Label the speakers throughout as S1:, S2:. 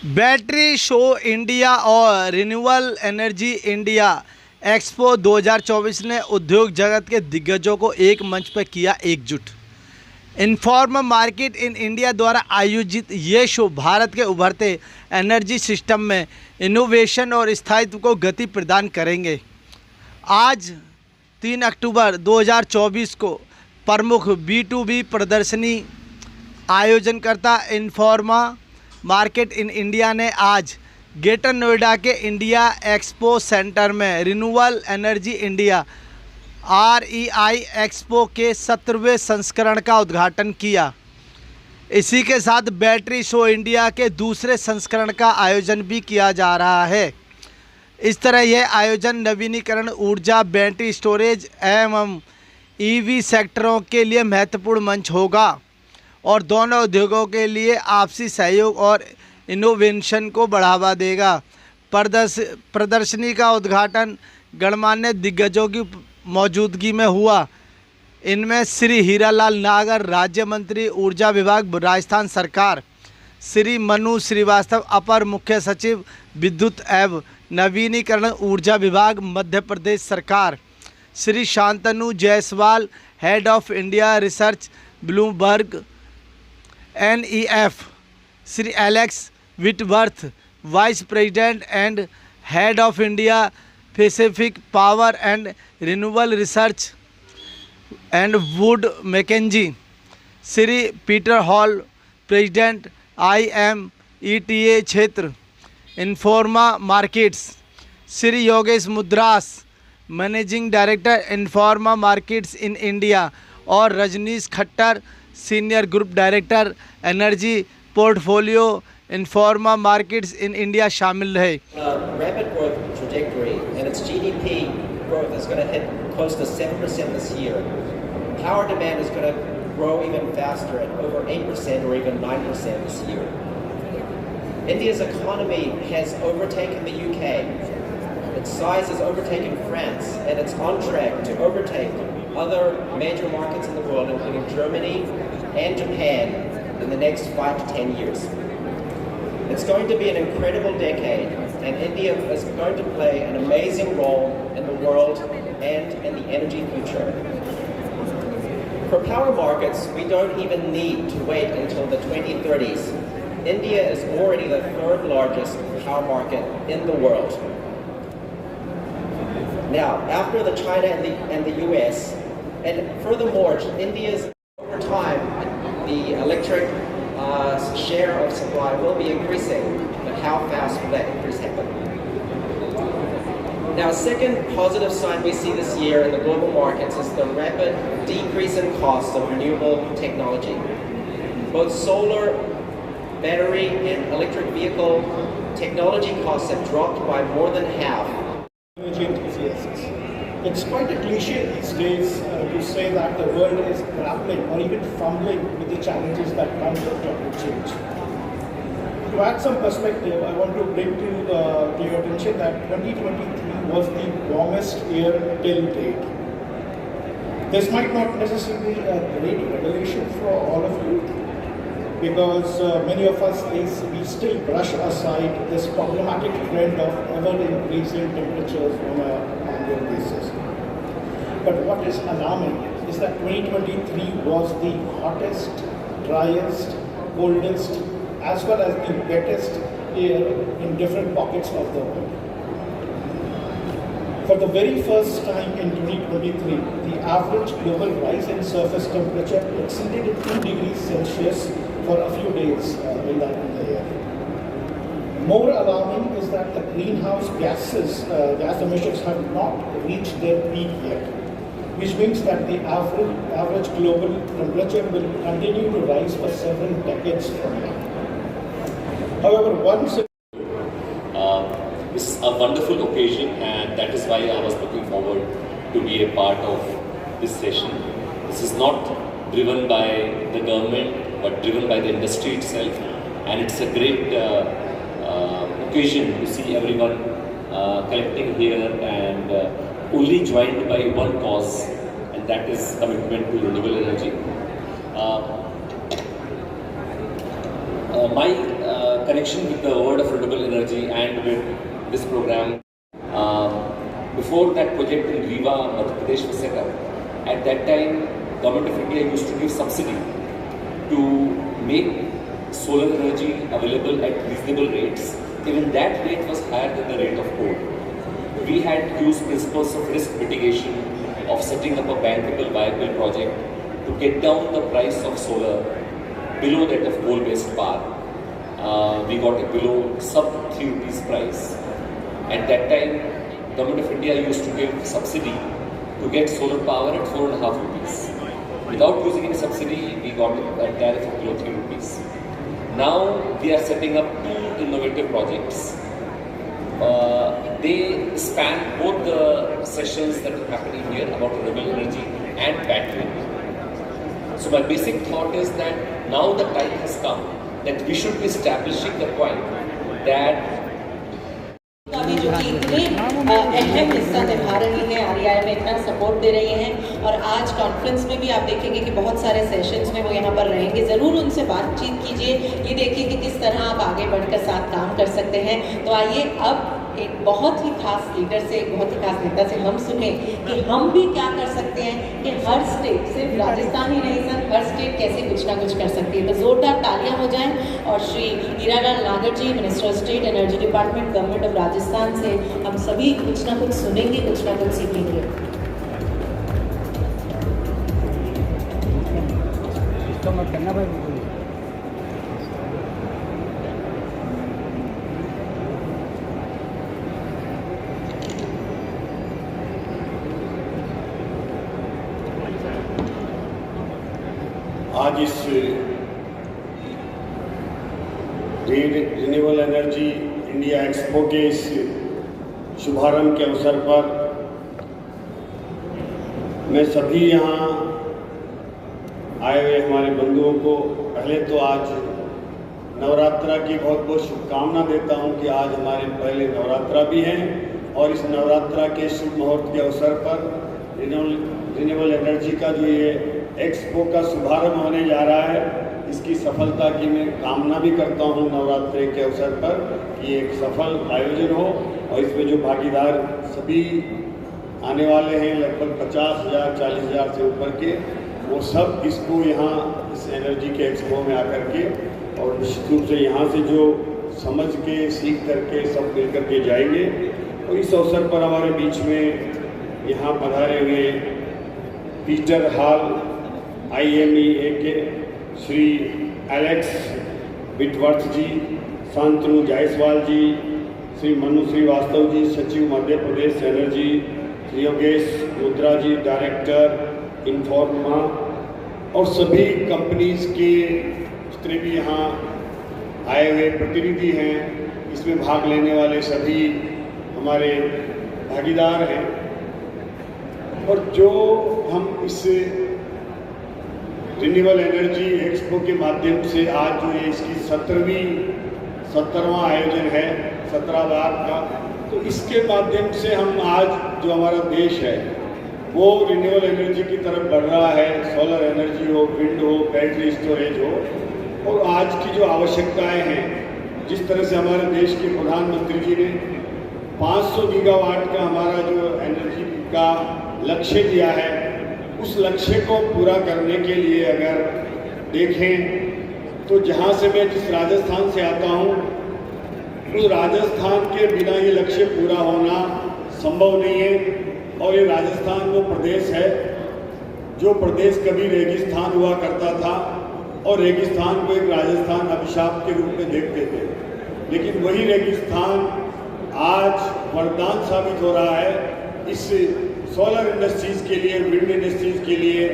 S1: Battery show India और renewable energy India expo 2024 ने उद्योग जगत के दिग्गजों को एक मंच पर किया एकजुट। इन्फॉर्म मार्केट इन इंडिया द्वारा आयोजित ये शो भारत के उभरते एनर्जी सिस्टम में इनोवेशन और स्थायित्व को गति प्रदान करेंगे। आज 3 अक्टूबर 2024 को प्रमुख B2B प्रदर्शनी आयोजनकर्ता इन्फॉर्मा मार्केट इन इंडिया ने आज ग्रेटर नोएडा के इंडिया एक्सपो सेंटर में renewable energy India REI expo के 17वें संस्करण का उद्घाटन किया। इसी के साथ बैटरी शो इंडिया के दूसरे संस्करण का आयोजन भी किया जा रहा है। इस तरह यह आयोजन नवीनीकरण ऊर्जा, बैटरी स्टोरेज एवं EV सेक्टरों के लिए महत्वपूर्ण मंच होगा और दोनों उद्योगों के लिए आपसी सहयोग और इनोवेशन को बढ़ावा देगा। प्रदर्शनी का उद्घाटन गणमान्य दिग्गजों की मौजूदगी में हुआ। इनमें श्री हीरालाल नागर, राज्य मंत्री ऊर्जा विभाग राजस्थान सरकार, श्री मनु श्रीवास्तव, अपर मुख्य सचिव विद्युत एवं नवीनीकरण ऊर्जा विभाग मध्य प्रदेश सरकार, Shri Shantanu Jaiswal, head of India research Bloomberg NEF, Shri Alex Whitworth, vice president and head of India Pacific power and renewable research and Wood Mackenzie, Shri Peter Hall, president IMETA क्षेत्र Informa Markets, Shri Yogesh Mudras, managing director Informa Markets in India और Rajneesh Khattar, senior group director energy portfolio Informa Markets in India शामिल है।
S2: Rapid growth trajectory and its GDP growth is going to hit close to 7% this year. Power demand is going to grow even faster at over 8% or even 9% this year. India's economy has overtaken the UK. Its size has overtaken France, and it's on track to overtake other major markets in the world, including Germany and Japan, in the next 5 to 10 years. It's going to be an incredible decade, and India is going to play an amazing role in the world and in the energy future. For power markets, we don't even need to wait until the 2030s. India is already the third largest power market in the world. Now, after the China and the US, and furthermore, India's over time, the electric share of supply will be increasing, but how fast will that increase happen? Now, a second positive sign we see this year in the global markets is the rapid decrease in costs of renewable technology. Both solar, battery, and electric vehicle technology costs have dropped by more than half.
S3: Energy enthusiasts. It's quite a cliche these days to say that the world is grappling or even fumbling with the challenges that come with climate change. To add some perspective, I want to bring to your attention that 2023 was the warmest year till date. This might not necessarily be a great revelation for all of you, because many of us we still brush aside this problematic trend of ever increasing temperatures on an annual basis. But what is alarming is that 2023 was the hottest, driest, coldest, as well as the wettest year in different pockets of the world. For the very first time in 2023, the average global rise in surface temperature exceeded 2 degrees Celsius for a few days in the year. More alarming is that the greenhouse gas emissions have not reached their peak yet, which means that the average global temperature will continue to rise for several decades from now. However,
S4: this is a wonderful occasion, and that is why I was looking forward to be a part of this session. This is not driven by the government, but driven by the industry itself, and it's a great occasion to see everyone collecting here and only joined by one cause, and that is commitment to renewable energy. My connection with the world of renewable energy and with this program. Before that project in Rewa, Madhya Pradesh was set up, at that time, Government of India used to give subsidy to make solar energy available at reasonable rates. Even that rate was higher than the rate of coal. We had used principles of risk mitigation, of setting up a bankable, viable project to get down the price of solar below that of coal-based power. We got it below sub 3 rupees price. At that time, Government of India used to give subsidy to get solar power at 4.5 rupees. Without using any subsidy, we got a tariff of below 3 rupees. Now we are setting up 2 innovative projects. They span both the sessions that are happening here about renewable energy and battery. So my basic thought is that now the time has come that we should be establishing the point that
S5: अभी जो कि इतने अहम हिस्सा निभा रही है, REI में इतना सपोर्ट दे रही हैं और आज कॉन्फ्रेंस में भी आप देखेंगे कि बहुत सारे सेशंस में वो यहाँ पर रहेंगे। ज़रूर उनसे बातचीत कीजिए, ये देखिए कि किस तरह आप आगे बढ़कर साथ काम कर सकते हैं। तो आइए अब एक बहुत ही खास लीडर से, एक बहुत ही खास नेता से हम सुने कि हम भी क्या कर सकते हैं कि हर स्टेट, सिर्फ राजस्थान ही नहीं सर, हर स्टेट कैसे कुछ ना कुछ कर सकती है। तो जोरदार तालियां हो जाएं और Shri Hiralal Nagar ji, minister of state energy department, government of Rajasthan से हम सभी कुछ ना कुछ सुनेंगे, कुछ ना कुछ सीखेंगे।
S6: आज इस रिन्यूएबल एनर्जी इंडिया एक्सपो के इस शुभारंभ के अवसर पर मैं सभी यहाँ आए हुए हमारे बंधुओं को पहले तो आज नवरात्रा की बहुत बहुत शुभकामना देता हूँ कि आज हमारे पहले नवरात्रा भी हैं और इस नवरात्रा के शुभ मुहूर्त के अवसर पर रिन्यूएबल एनर्जी का जो ये एक्सपो का शुभारंभ होने जा रहा है, इसकी सफलता की मैं कामना भी करता हूं नवरात्रि के अवसर पर कि एक सफल आयोजन हो और इसमें जो भागीदार सभी आने वाले हैं लगभग 50,000 40,000 से ऊपर के, वो सब इसको यहाँ इस एनर्जी के एक्सपो में आकर के और निश्चित रूप से यहाँ से जो समझ के सीख करके सब मिल करके जाएंगे। तो इस अवसर पर हमारे बीच में यहाँ पधारे हुए पीटर हॉल IMEA के श्री एलेक्स विटवर्थ जी, शांतनु जायसवाल जी, श्री मनु श्रीवास्तव जी, सचिव मध्य प्रदेश एनर्जी, श्री योगेश मुद्रा जी, डायरेक्टर इन्फॉर्मा और सभी कंपनीज के जितने भी यहाँ आए हुए प्रतिनिधि हैं, इसमें भाग लेने वाले सभी हमारे भागीदार हैं। और जो हम इस रिन्यूएबल एनर्जी एक्सपो के माध्यम से आज जो ये इसकी 17वां आयोजन है 17 बार का, तो इसके माध्यम से हम आज जो हमारा देश है वो रिन्यूएबल एनर्जी की तरफ बढ़ रहा है। सोलर एनर्जी हो, विंड हो, बैटरी स्टोरेज हो, और आज की जो आवश्यकताएं हैं, जिस तरह से हमारे देश के प्रधानमंत्री जी ने 500 गीगावाट का हमारा जो एनर्जी का लक्ष्य दिया है, उस लक्ष्य को पूरा करने के लिए अगर देखें तो जहाँ से मैं जिस राजस्थान से आता हूँ, उस राजस्थान के बिना ये लक्ष्य पूरा होना संभव नहीं है। और ये राजस्थान वो प्रदेश है जो प्रदेश कभी रेगिस्तान हुआ करता था और रेगिस्तान को एक राजस्थान अभिशाप के रूप में देखते थे, लेकिन वही रेगिस्तान आज वरदान साबित हो रहा है इस सोलर इंडस्ट्रीज़ के लिए, विंड इंडस्ट्रीज़ के लिए।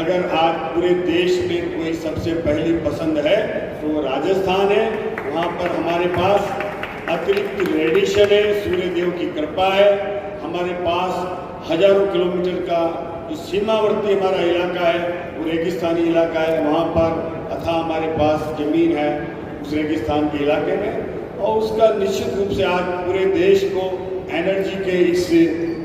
S6: अगर आज पूरे देश में कोई सबसे पहली पसंद है तो वो राजस्थान है। वहाँ पर हमारे पास अतिरिक्त रेडिएशन है, सूर्य देव की कृपा है, हमारे पास हजारों किलोमीटर का जो सीमावर्ती हमारा इलाका है वो रेगिस्तानी इलाका है। वहाँ पर अथा हमारे पास ज़मीन है उस रेगिस्तान के इलाके में, और उसका निश्चित रूप से आज पूरे देश को एनर्जी के इस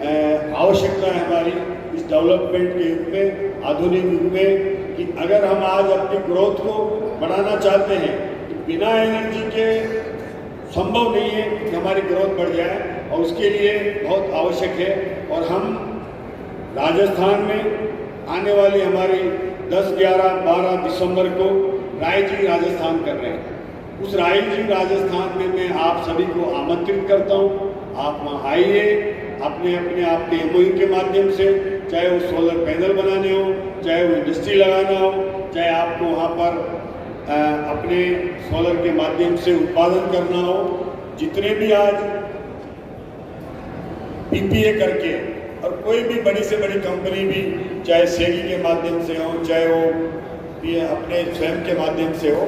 S6: आवश्यकता है हमारी इस डेवलपमेंट के युग में, आधुनिक युग में, कि अगर हम आज अपनी ग्रोथ को बढ़ाना चाहते हैं तो बिना एनर्जी के संभव नहीं है कि हमारी ग्रोथ बढ़ जाए, और उसके लिए बहुत आवश्यक है। और हम राजस्थान में आने वाली हमारी 10, 11, 12 दिसंबर को रायजिंग राजस्थान कर रहे हैं। उस रायजिंग राजस्थान में मैं आप सभी को आमंत्रित करता हूँ, आप वहाँ आइए, अपने आपके MOU के माध्यम से, चाहे वो सोलर पैनल बनाने हो, चाहे वो इंडस्ट्री लगाना हो, चाहे आपको वहाँ पर अपने सोलर के माध्यम से उत्पादन करना हो। जितने भी आज PPA करके, और कोई भी बड़ी से बड़ी कंपनी भी, चाहे सेगी के माध्यम से हो, चाहे वो अपने स्वयं के माध्यम से हो,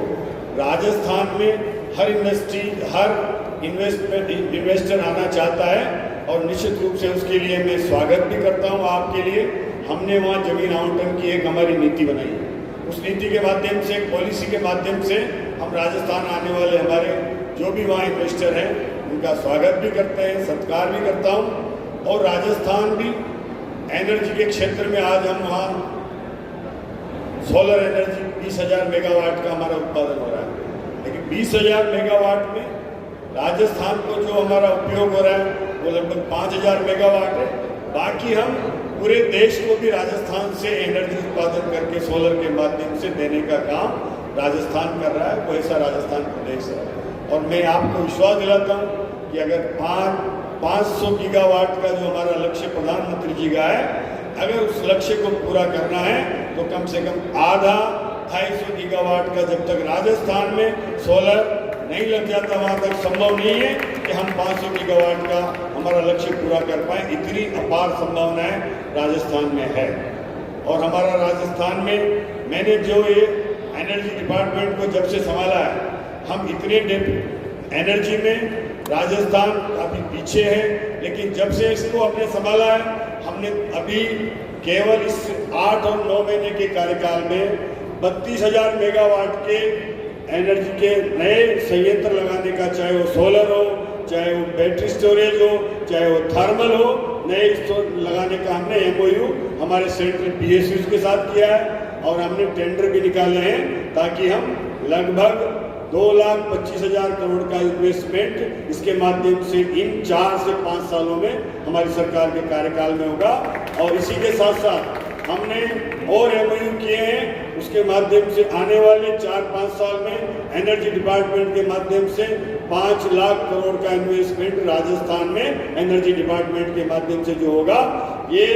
S6: राजस्थान में हर इंडस्ट्री, हर इन्वेस्टर आना चाहता है, और निश्चित रूप से उसके लिए मैं स्वागत भी करता हूँ आपके लिए। हमने वहाँ जमीन आवंटन की एक हमारी नीति बनाई है। उस नीति के माध्यम से, पॉलिसी के माध्यम से हम राजस्थान आने वाले हमारे जो भी वहाँ इन्वेस्टर हैं उनका स्वागत भी करते हैं, सत्कार भी करता हूँ। और राजस्थान भी एनर्जी के क्षेत्र में आज हम वहाँ सोलर एनर्जी 20,000 मेगावाट का हमारा उत्पादन हो रहा है, लेकिन 20,000 मेगावाट में राजस्थान को जो हमारा उपयोग हो रहा है वो लगभग 5,000 मेगावाट है। बाकी हम पूरे देश को भी राजस्थान से एनर्जी उत्पादन करके सोलर के माध्यम से देने का काम राजस्थान कर रहा है। वो ऐसा राजस्थान प्रदेश है, और मैं आपको विश्वास दिलाता हूँ कि अगर 500 गीगावाट का जो हमारा लक्ष्य प्रधानमंत्री जी का है, अगर उस लक्ष्य को पूरा करना है तो कम से कम आधा 250 गीगावाट का जब तक राजस्थान में सोलर नहीं लग जाता वहाँ तक संभव नहीं है कि हम 500 गीगावाट का हमारा लक्ष्य पूरा कर पाएँ। इतनी अपार संभावनाएं राजस्थान में है। और हमारा राजस्थान में, मैंने जो ये एनर्जी डिपार्टमेंट को जब से संभाला है, हम इतने एनर्जी में राजस्थान काफ़ी पीछे है, लेकिन जब से इसको हमने संभाला है, हमने अभी केवल इस 8 और 9 महीने के कार्यकाल में 32,000 मेगावाट के एनर्जी के नए संयंत्र लगाने का, चाहे वो सोलर हो, चाहे वो बैटरी स्टोरेज हो, चाहे वो थर्मल हो, नए लगाने का हमने MOU हमारे सेंट्रल PSUs के साथ किया है। और हमने टेंडर भी निकाले हैं ताकि हम लगभग 2,25,000 करोड़ का इन्वेस्टमेंट इसके माध्यम से इन 4 से 5 सालों में हमारी सरकार के कार्यकाल में होगा। और इसी के साथ साथ हमने और MOU किए हैं, उसके माध्यम से आने वाले 4-5 साल में एनर्जी डिपार्टमेंट के माध्यम से 5 लाख करोड़ का इन्वेस्टमेंट राजस्थान में एनर्जी डिपार्टमेंट के माध्यम से जो होगा, ये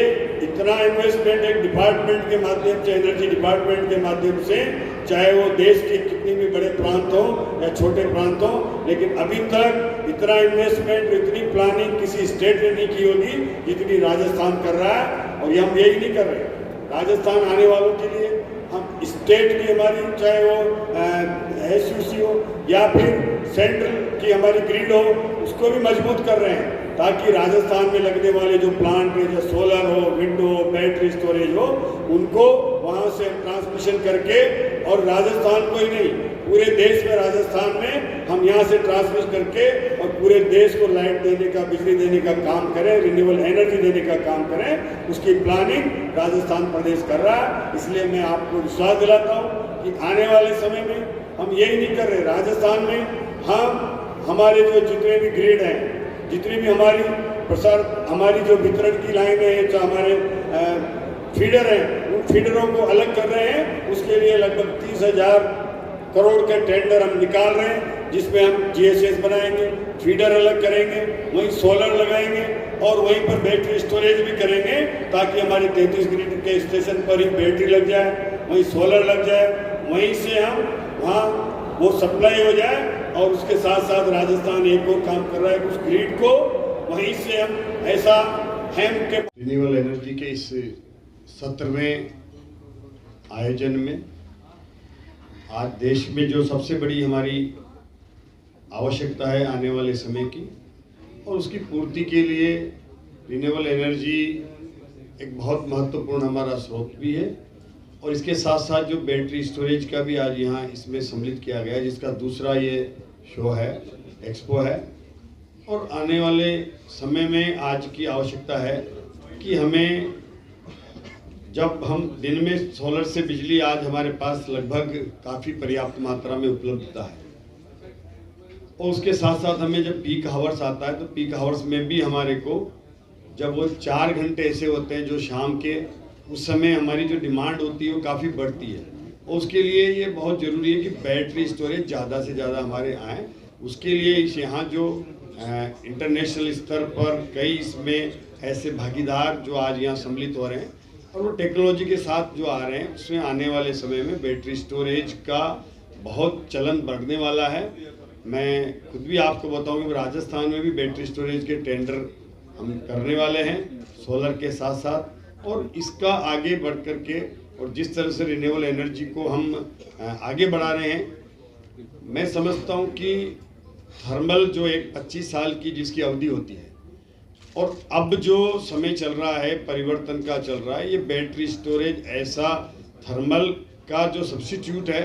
S6: इतना इन्वेस्टमेंट एक डिपार्टमेंट के माध्यम से, एनर्जी डिपार्टमेंट के माध्यम से, चाहे वो देश के कितने भी बड़े प्रांत हों या छोटे प्रांत हों, लेकिन अभी तक इतना इन्वेस्टमेंट, इतनी प्लानिंग किसी स्टेट ने नहीं की होगी जितनी राजस्थान कर रहा है। और ये हम यही नहीं कर रहे, राजस्थान आने वालों के लिए हम स्टेट की हमारी, चाहे वो SUC हो या फिर सेंट्रल की हमारी ग्रिड हो, उसको भी मजबूत कर रहे हैं, ताकि राजस्थान में लगने वाले जो प्लांट है, जो सोलर हो, विंड हो, बैटरी स्टोरेज हो, उनको वहाँ से ट्रांसमिशन करके, और राजस्थान को ही नहीं पूरे देश में, राजस्थान में हम यहाँ से ट्रांसमिट करके और पूरे देश को लाइट देने का, बिजली देने का काम करें, रिन्यूएबल एनर्जी देने का काम करें, उसकी प्लानिंग राजस्थान प्रदेश कर रहा है। इसलिए मैं आपको विश्वास दिलाता हूँ कि आने वाले समय में हम यही नहीं कर रहे, राजस्थान में हम हमारे जो जितने भी ग्रिड हैं, जितनी भी हमारी हमारी जो वितरण की लाइनें हैं, जो हमारे फीडर हैं, उन फीडरों को अलग कर रहे हैं। उसके लिए लगभग 30,000 करोड़ के टेंडर हम निकाल रहे हैं, जिसमें हम GSS बनाएंगे, फीडर अलग करेंगे, वहीं सोलर लगाएंगे और वहीं पर बैटरी स्टोरेज भी करेंगे, ताकि हमारे 33 ग्रिड के स्टेशन पर ही बैटरी लग जाए, वहीं सोलर लग जाए, वहीं से हम वहाँ वो सप्लाई हो जाए। और उसके साथ साथ राजस्थान एक और काम कर रहा है, उस ग्रिड को वहीं से हम ऐसा हेम के रिन्यूएबल एनर्जी के इस 17वें आयोजन में आज देश में जो सबसे बड़ी हमारी आवश्यकता है आने वाले समय की, और उसकी पूर्ति के लिए रिन्यूएबल एनर्जी एक बहुत महत्वपूर्ण हमारा स्रोत भी है। और इसके साथ साथ जो बैटरी स्टोरेज का भी आज यहाँ इसमें सम्मिलित किया गया है, जिसका दूसरा ये शो है, एक्सपो है। और आने वाले समय में आज की आवश्यकता है कि हमें, जब हम दिन में सोलर से बिजली आज हमारे पास लगभग काफ़ी पर्याप्त मात्रा में उपलब्धता है, और उसके साथ साथ हमें जब पीक हावर्स आता है तो पीक हावर्स में भी हमारे को जब वो 4 घंटे ऐसे होते हैं जो शाम के, उस समय हमारी जो डिमांड होती है वो काफ़ी बढ़ती है। और उसके लिए ये बहुत ज़रूरी है कि बैटरी स्टोरेज ज़्यादा से ज़्यादा हमारे आएँ। उसके लिए इस यहाँ जो इंटरनेशनल स्तर पर कई इसमें ऐसे भागीदार जो आज यहाँ सम्मिलित हो रहे हैं और वो टेक्नोलॉजी के साथ जो आ रहे हैं, उसमें आने वाले समय में बैटरी स्टोरेज का बहुत चलन बढ़ने वाला है। मैं खुद भी आपको बताऊँ कि राजस्थान में भी बैटरी स्टोरेज के टेंडर हम करने वाले हैं सोलर के साथ साथ, और इसका आगे बढ़ कर के और जिस तरह से रिन्यूएबल एनर्जी को हम आगे बढ़ा रहे हैं, मैं समझता हूं कि थर्मल जो एक 25 साल की जिसकी अवधि होती है और अब जो समय चल रहा है, परिवर्तन का चल रहा है, ये बैटरी स्टोरेज ऐसा थर्मल का जो सब्स्टिट्यूट है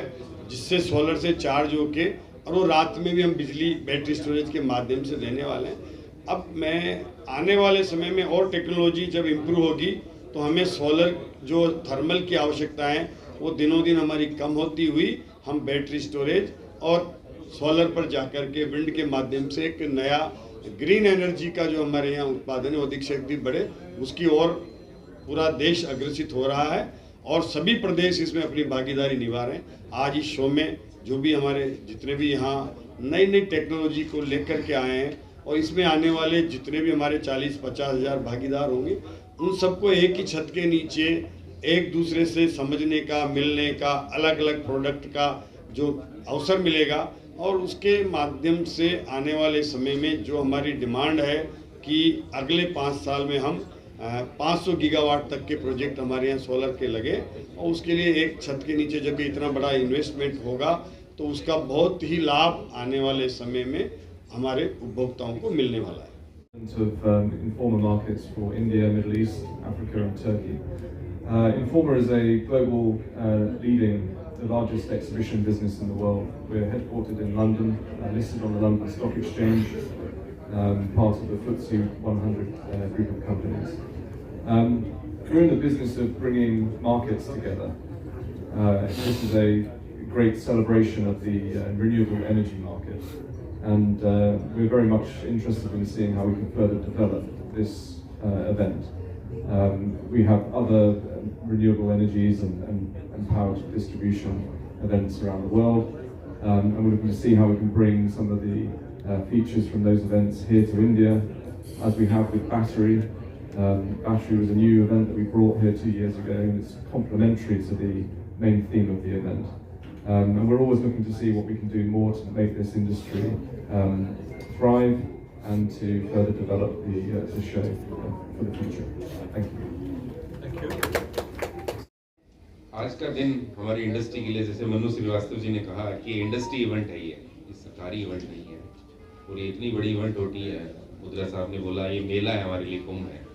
S6: जिससे सोलर से चार्ज होके और वो रात में भी हम बिजली बैटरी स्टोरेज के माध्यम से देने वाले हैं। अब मैं आने वाले समय में और टेक्नोलॉजी जब इम्प्रूव होगी तो हमें सोलर जो थर्मल की आवश्यकता है वो दिनों दिन हमारी कम होती हुई हम बैटरी स्टोरेज और सोलर पर जाकर के विंड के माध्यम से एक नया ग्रीन एनर्जी का जो हमारे यहाँ उत्पादन है अधिक से अधिक बढ़े, उसकी ओर पूरा देश अग्रसित हो रहा है और सभी प्रदेश इसमें अपनी भागीदारी निभा रहे हैं। आज इस शो में जो भी हमारे जितने भी यहाँ नई नई टेक्नोलॉजी को लेकर के आए हैं और इसमें आने वाले जितने भी हमारे 40-50 हज़ार भागीदार होंगे, उन सबको एक ही छत के नीचे एक दूसरे से समझने का, मिलने का, अलग अलग प्रोडक्ट का जो अवसर मिलेगा और उसके माध्यम से आने वाले समय में जो हमारी डिमांड है कि अगले 5 साल में हम 500 गीगावाट तक के प्रोजेक्ट हमारे यहाँ सोलर के लगे और उसके लिए एक छत के नीचे जब इतना बड़ा इन्वेस्टमेंट होगा तो उसका बहुत ही लाभ आने वाले समय में हमारे उपभोक्ताओं को मिलने वाला है।
S7: Of Informa markets for India, Middle East, Africa and Turkey. Informa is a global leading, the largest exhibition business in the world. We're headquartered in London, listed on the London Stock Exchange, part of the FTSE 100 group of companies. We're in the business of bringing markets together. This is a great celebration of the renewable energy market. And we're very much interested in seeing how we can further develop this event. We have other renewable energies and power distribution events around the world, and we're looking to see how we can bring some of the features from those events here to India, as we have with Battery. Battery was a new event that we brought here 2 years ago, and it's complementary to the main theme of the event. And we're always looking to see what we can do more to make this industry thrive and to further develop the show for the future. Thank you.
S3: Thank you.
S8: आज का दिन हमारी industry के लिए, जैसे मनु श्रीवास्तव जी ने कहा कि इंडस्ट्री इवेंट है, ये सरकारी इवेंट नहीं है और ये इतनी बड़ी इवेंट होती है। मुद्रा साहब ने बोला ये मेला है, हमारे लिए कुंभ है।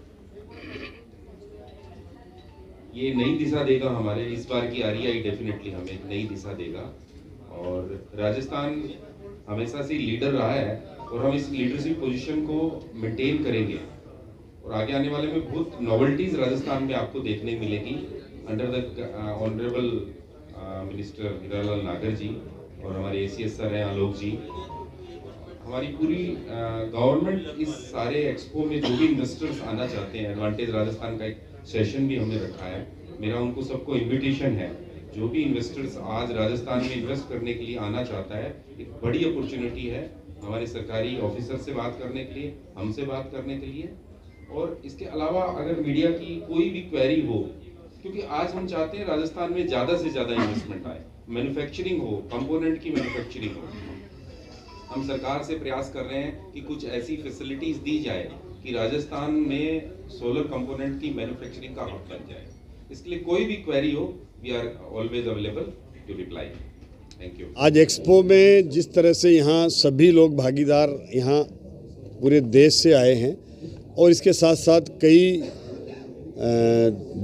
S8: ये नई दिशा देगा हमारे इस बार की REI डेफिनेटली हमें नई दिशा देगा और राजस्थान हमेशा से लीडर रहा है और हम इस लीडरशिप पोजीशन को मेंटेन करेंगे और आगे आने वाले में बहुत नॉवेल्टीज राजस्थान में आपको देखने मिलेगी under the honourable minister Hiralal Nagar जी और हमारे ACS सर हैं आलोक जी। हमारी पूरी गवर्नमेंट इस सारे एक्सपो में जो भी इन्वेस्टर्स आना चाहते हैं, एडवांटेज राजस्थान का एक सेशन भी हमने रखा है। मेरा उनको सबको इन्विटेशन है, जो भी इन्वेस्टर्स आज राजस्थान में इन्वेस्ट करने के लिए आना चाहता है, एक बड़ी अपॉर्चुनिटी है हमारे सरकारी ऑफिसर से बात करने के लिए, हमसे बात करने के लिए। और इसके अलावा अगर मीडिया की कोई भी क्वेरी हो, क्योंकि आज हम चाहते हैं राजस्थान में ज़्यादा से ज़्यादा इन्वेस्टमेंट आए, मैन्युफैक्चरिंग हो, कंपोनेंट की मैन्युफैक्चरिंग हो। हम सरकार से प्रयास कर रहे हैं कि कुछ ऐसी फैसिलिटीज दी जाए कि राजस्थान में सोलर कंपोनेंट की मैन्युफैक्चरिंग का हब बन जाए। इसके लिए कोई भी क्वेरी हो, we are always available to reply. Thank you.
S6: आज एक्सपो में जिस तरह से यहाँ सभी लोग भागीदार यहाँ पूरे देश से आए हैं और इसके साथ साथ कई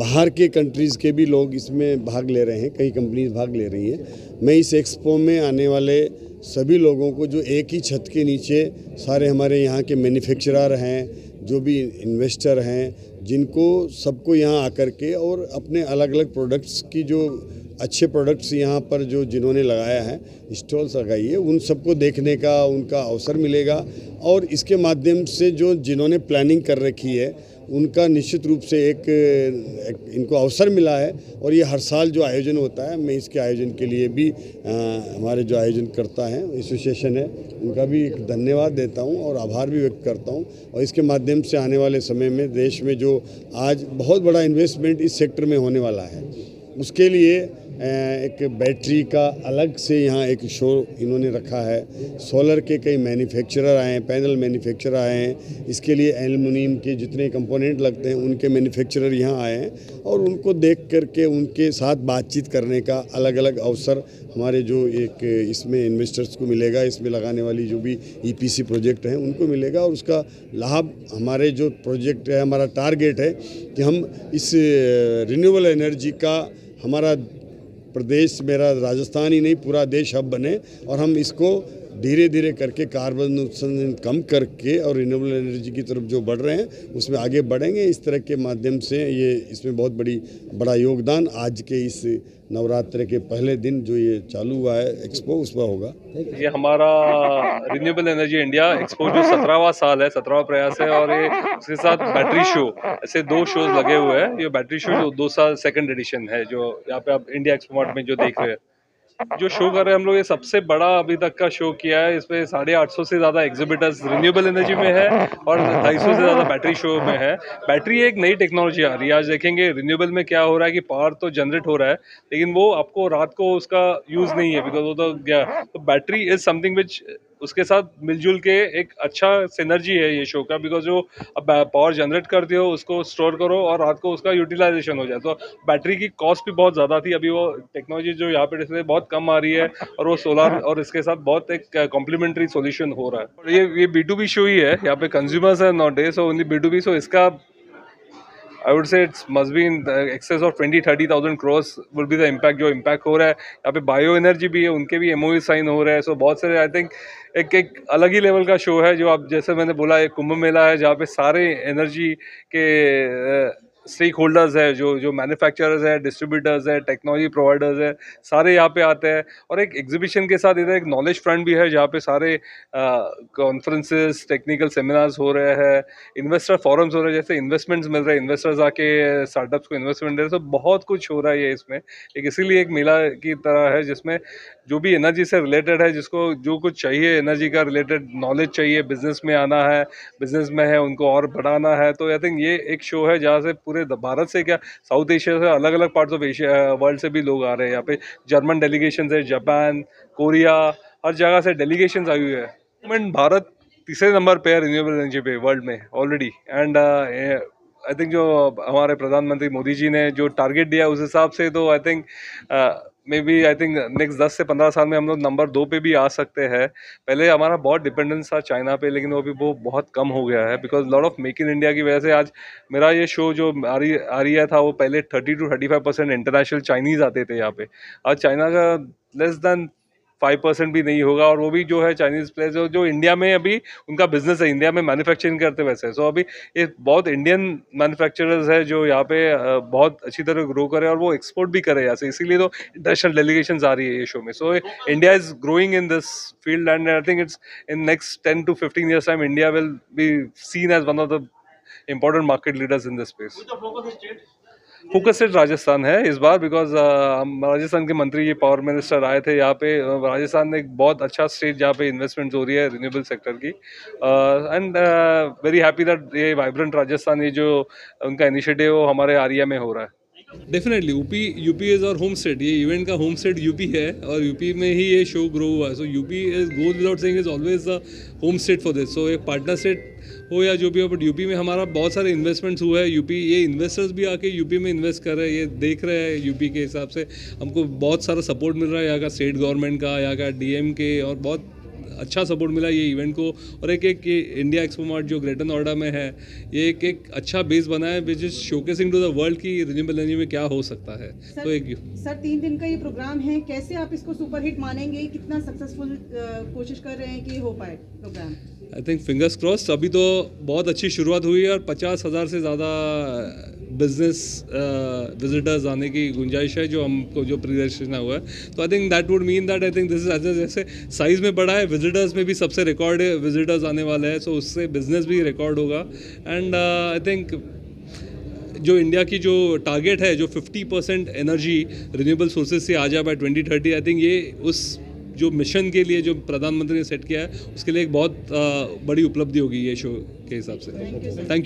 S6: बाहर के कंट्रीज़ के भी लोग इसमें भाग ले रहे हैं, कई कंपनीज भाग ले रही हैं। मैं इस एक्सपो में आने वाले सभी लोगों को जो एक ही छत के नीचे सारे हमारे यहाँ के मैन्युफैक्चरर हैं, जो भी इन्वेस्टर हैं, जिनको सबको यहाँ आकर के और अपने अलग अलग प्रोडक्ट्स की जो अच्छे प्रोडक्ट्स यहाँ पर जो जिन्होंने लगाया है, स्टॉल्स लगाई है, उन सबको देखने का उनका अवसर मिलेगा। और इसके माध्यम से जो जिन्होंने प्लानिंग कर रखी है उनका निश्चित रूप से एक इनको अवसर मिला है। और ये हर साल जो आयोजन होता है, मैं इसके आयोजन के लिए भी हमारे जो आयोजन करता है एसोसिएशन है, उनका भी एक धन्यवाद देता हूं और आभार भी व्यक्त करता हूं। और इसके माध्यम से आने वाले समय में देश में जो आज बहुत बड़ा इन्वेस्टमेंट इस सेक्टर में होने वाला है, उसके लिए एक बैटरी का अलग से यहाँ एक शो इन्होंने रखा है। सोलर के कई मैन्युफैक्चरर आए हैं, पैनल मैन्युफैक्चरर आए हैं, इसके लिए एल्युमिनियम के जितने कंपोनेंट लगते हैं उनके मैन्युफैक्चरर यहाँ आए हैं। और उनको देख करके उनके साथ बातचीत करने का अलग अलग अवसर हमारे जो एक इसमें इन्वेस्टर्स को मिलेगा, इसमें लगाने वाली जो भी EPC प्रोजेक्ट हैं उनको मिलेगा। और उसका लाभ हमारे जो प्रोजेक्ट है, हमारा टारगेट है कि हम इस रिन्यूएबल एनर्जी का हमारा प्रदेश, मेरा राजस्थान ही नहीं पूरा देश हब बने और हम इसको धीरे धीरे करके कार्बन उत्सर्जन कम करके और रिन्यूएबल एनर्जी की तरफ जो बढ़ रहे हैं उसमें आगे बढ़ेंगे। इस तरह के माध्यम से ये इसमें बहुत बड़ा योगदान आज के इस नवरात्र के पहले दिन जो ये चालू हुआ है एक्सपो, उसमें होगा।
S9: ये हमारा रिन्यूएबल एनर्जी इंडिया एक्सपो जो 17वां साल है, 17वां प्रयास है। और ये उसके साथ बैटरी शो, ऐसे 2 शोज लगे हुए हैं। ये बैटरी शो जो 2 साल सेकंड एडिशन है, जो यहाँ पे आप इंडिया एक्सपो मार्ट में जो देख रहे हैं, जो शो कर रहे हैं हम लोग, ये सबसे बड़ा अभी तक का शो किया है। इसमें 850 से ज़्यादा एग्जिबिटर्स रिन्यूएबल एनर्जी में है और 250 से ज़्यादा बैटरी शो में है। बैटरी एक नई टेक्नोलॉजी आ रही है। आज देखेंगे रिन्यूएबल में क्या हो रहा है कि पावर तो जनरेट हो रहा है, लेकिन वो आपको रात को उसका यूज़ नहीं है, बिकॉज वो तो गया। तो बैटरी इज समथिंग विच उसके साथ मिलजुल के एक अच्छा सिनर्जी है ये शो का, बिकॉज जो अब पावर जनरेट करते हो उसको स्टोर करो और रात को उसका यूटिलाइजेशन हो जाए। तो बैटरी की कॉस्ट भी बहुत ज़्यादा थी, अभी वो टेक्नोलॉजी जो यहाँ पे डिस्प्ले बहुत कम आ रही है और वो सोलर और इसके साथ बहुत एक कॉम्प्लीमेंट्री सॉल्यूशन हो रहा है। और ये B2B शो ही है, यहाँ पे कंज्यूमर्स है not day, so only B2B। सो इसका I would say it must be in the excess of 20-30,000 crores will be the impact जो impact हो रहा है। यहाँ पे बायो एनर्जी भी है, उनके भी MOU साइन हो रहे हैं। सो बहुत सारे आई थिंक एक अलग ही लेवल का शो है। जो आप जैसे मैंने बोला, एक कुंभ मेला है जहाँ पे सारे एनर्जी के स्टेक होल्डर्स है, जो मैन्युफैक्चरर्स है, डिस्ट्रीब्यूटर्स है, टेक्नोलॉजी प्रोवाइडर्स है, सारे यहाँ पे आते हैं। और एक एग्जीबिशन के साथ इधर एक नॉलेज फ्रंट भी है जहाँ पे सारे कॉन्फ्रेंसेस, टेक्निकल सेमिनार्स हो रहे हैं, इन्वेस्टर फॉरम्स हो रहे हैं, जैसे इन्वेस्टमेंट्स मिल रहे हैं, इन्वेस्टर्स आके स्टार्टअप्स को इन्वेस्टमेंट दे रहे हैं। तो बहुत कुछ हो रहा है ये इसमें। एक इसीलिए एक मेला की तरह है जिसमें जो भी एनर्जी से रिलेटेड है, जिसको जो कुछ चाहिए एनर्जी का रिलेटेड नॉलेज चाहिए, बिजनेस में आना है, बिजनेस में है, उनको और बढ़ाना है। तो आई थिंक ये एक शो है जहाँ से पूरे भारत से, क्या साउथ एशिया से, अलग अलग पार्ट्स ऑफ एशिया वर्ल्ड से भी लोग आ रहे हैं। यहाँ पे जर्मन डेलीगेशन है, जापान, कोरिया, हर जगह से डेलीगेशन आई हुई है। भारत 3रे नंबर पे है रिन्यूएबल एनर्जी पे वर्ल्ड में ऑलरेडी। एंड आई थिंक जो हमारे प्रधानमंत्री मोदी जी ने जो टारगेट दिया उस हिसाब से तो I think maybe I think next 10 से 15 साल में हम लोग नंबर 2 पे भी आ सकते हैं। पहले हमारा बहुत डिपेंडेंस था चाइना पे, लेकिन वो बहुत कम हो गया है because lot of make in India की वजह से। आज मेरा ये शो जो आ रही था, वो पहले 30-35% इंटरनेशनल चाइनीज़ आते थे यहाँ पे। आज चाइना का लेस देन 5% भी नहीं होगा। और वो भी जो है चाइनीज़ प्लेयर्स जो इंडिया में अभी उनका बिजनेस है, इंडिया में मैन्युफैक्चरिंग करते वैसे। सो अभी ये बहुत इंडियन मैन्युफैक्चरर्स है जो यहाँ पे बहुत अच्छी तरह ग्रो करे और वो एक्सपोर्ट भी करे यहाँ से। इसीलिए तो इंटरनेशनल डेलीगेशंस आ रही है ये शो में। So India is growing in this field and I think it's in next 10 to 15 years time India will be seen as one of the important market leaders in this space. Focus state Rajasthan है इस बार, because Rajasthan के मंत्री, ये power minister आए थे यहाँ पे। राजस्थान एक बहुत अच्छा स्टेट जहाँ पे इन्वेस्टमेंट्स हो रही है रिन्यूएबल सेक्टर की। एंड वेरी हैप्पी दैट ये वाइब्रेंट राजस्थान, ये जो उनका इनिशिएटिव वो हमारे एरिया में हो रहा है।
S10: Definitely UP is our home state. ये इवेंट का होम स्टेट यूपी है और यूपी में ही ये शो ग्रो हुआ है। So UP is goes without saying is always the home state for this. So एक पार्टनर स्टेट हो या जो भी हो, बट यूपी में हमारा बहुत सारे इन्वेस्टमेंट्स हुए हैं। यूपी, ये इन्वेस्टर्स भी आके यूपी में इन्वेस्ट कर रहे हैं, ये देख रहे हैं। यूपी के हिसाब से हमको बहुत सारा सपोर्ट मिल रहा है यहाँ का स्टेट गवर्नमेंट का, यहाँ का DM के, और बहुत अच्छा सपोर्ट मिला ये इवेंट को। और एक ये इंडिया एक्सपो मार्ट जो ग्रेटर नोएडा में है, ये एक अच्छा बेस बना है which is showcasing to the world की रिन्यूएबल एनर्जी में क्या हो सकता है। तो एक
S11: सर 3 दिन का ये प्रोग्राम है, कैसे आप इसको सुपरहिट मानेंगे? कितना सक्सेसफुल कोशिश कर रहे हैं कि हो पाए program?
S10: I think fingers crossed. अभी तो बहुत अच्छी शुरुआत हुई है और 50,000 से ज़्यादा बिजनेस विजिटर्स आने की गुंजाइश है जो हमको जो प्री-रजिस्ट्रेशन हुआ है। तो I think that would mean that I think this is जैसे साइज़ में बड़ा है, विजिटर्स में भी सबसे रिकॉर्ड विजिटर्स आने वाले हैं, सो उससे बिजनेस भी रिकॉर्ड होगा। एंड आई थिंक जो इंडिया की जो टारगेट है जो 50% एनर्जी रिन्यूएबल सोर्सेज से आ जाए बाय 2030, आई थिंक ये उस जो मिशन के लिए जो प्रधानमंत्री ने सेट किया है उसके लिए एक बहुत बड़ी उपलब्धि होगी ये शो के हिसाब से। Thank you.